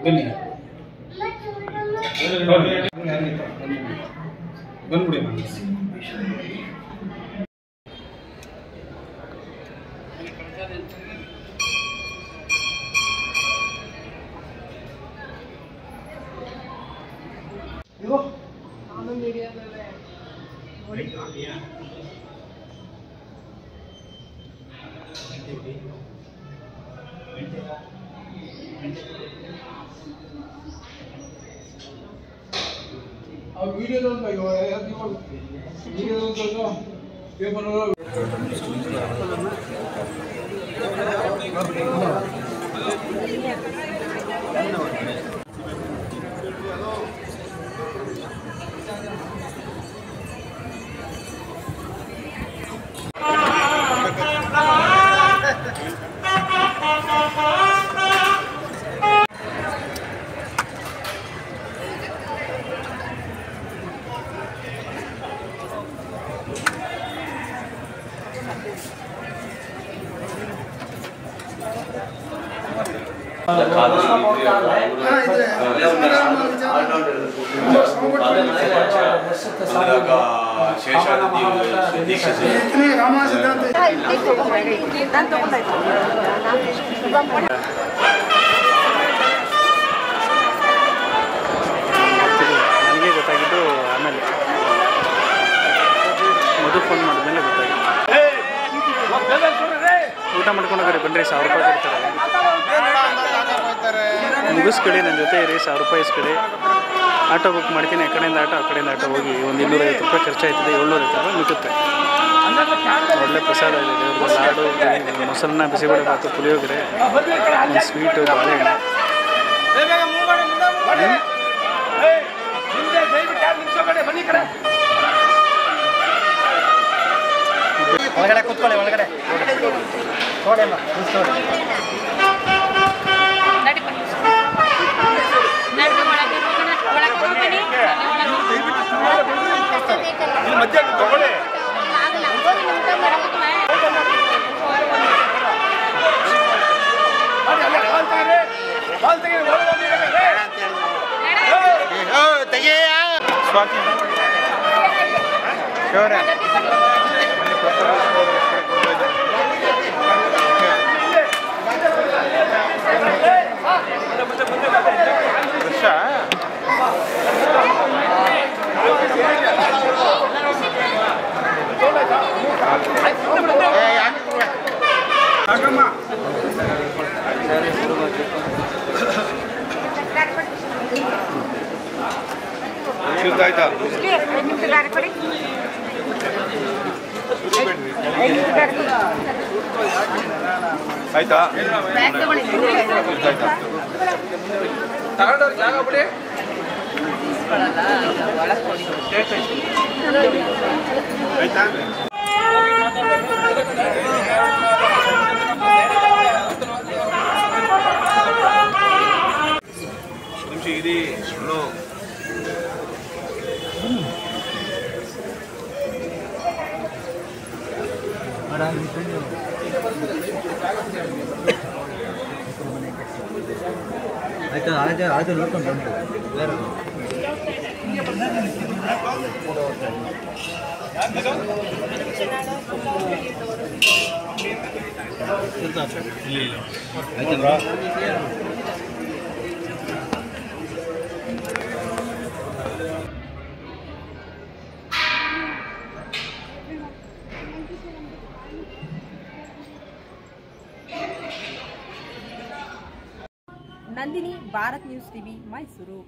ಬನ್ನಿ ಬಂದ್ಬಿಡಿ ಇಗೋ ನಾನು ಮೀಡಿಯಾದಲ್ಲೇ ನೋಡಿ ಆ ವಿಡಿಯೋದಲ್ಲಿ ಪೇಪರ್ ನನಗೆ ಗೊತ್ತಾಗಿದ್ದು ಆಮೇಲೆ ಮಧು ಫೋನ್ ಮಾಡಿದ್ಮೇಲೆ ಗೊತ್ತಾಗಿತ್ತು. ಊಟ ಮಾಡ್ಕೊಂಡು ಹೋಗ್ರಿ ಬನ್ನಿರಿ, 1000 ರೂಪಾಯಿ ಕೊಡ್ತಾರೆ. ಮುಗಿಸ್ಕಡೆ ನನ್ನ ಜೊತೆ ಇರಿ, 1000 ರೂಪಾಯಿ ಇಸ್ಕಡೆ. ಆಟೋ ಬುಕ್ ಮಾಡ್ತೀನಿ, ಆ ಕಡೆಯಿಂದ ಆಟೋ ಆ ಕಡೆಯಿಂದ ಆಟೋ ಹೋಗಿ ಒಂದು 250 ರೂಪಾಯಿ ಖರ್ಚಾಯ್ತದೆ. 750 ರೂಪಾಯಿ ಮಿಕ್ಕುತ್ತೆ. ಒಳ್ಳೆ ಪ್ರಸಾದ ಇದೆ ದೇವ್ರದ್ದು. ಲಾಡು, ಮೊಸರನ್ನ, ಬಿಸಿಬೇಳೆ ಭಾತು, ಪುಳಿಯೋಗರೆ, ಸ್ವೀಟು, ಬಾಳೆಹಣ್ಣು. ಒಳಗಡೆ ಕೂತ್ಕೊಳ್ಳಿ, ಒಳಗಡೆ ನೋಡಿಲ್ಲ ಮಧ್ಯಾಹ್ನ ತಗೊಳ್ಳಿ. ಸ್ವಾತಿ ಶೋರೆ ಆಯ್ತಾ ತಗೊಂಡವ್ರಿಗೆ ಜಾಗ ಬಿಡಿ. ಆಯ್ತಾ ನಿಮಿಷ ಇರಿ. ಆಯ್ತಾ ಅದು ನೋಡ್ಕೊಂಡು ಬಂತು ಬೇರೆ ನಂದಿನಿ, ಭಾರತ್ ನ್ಯೂಸ್ ಟಿವಿ, ಮೈಸೂರು.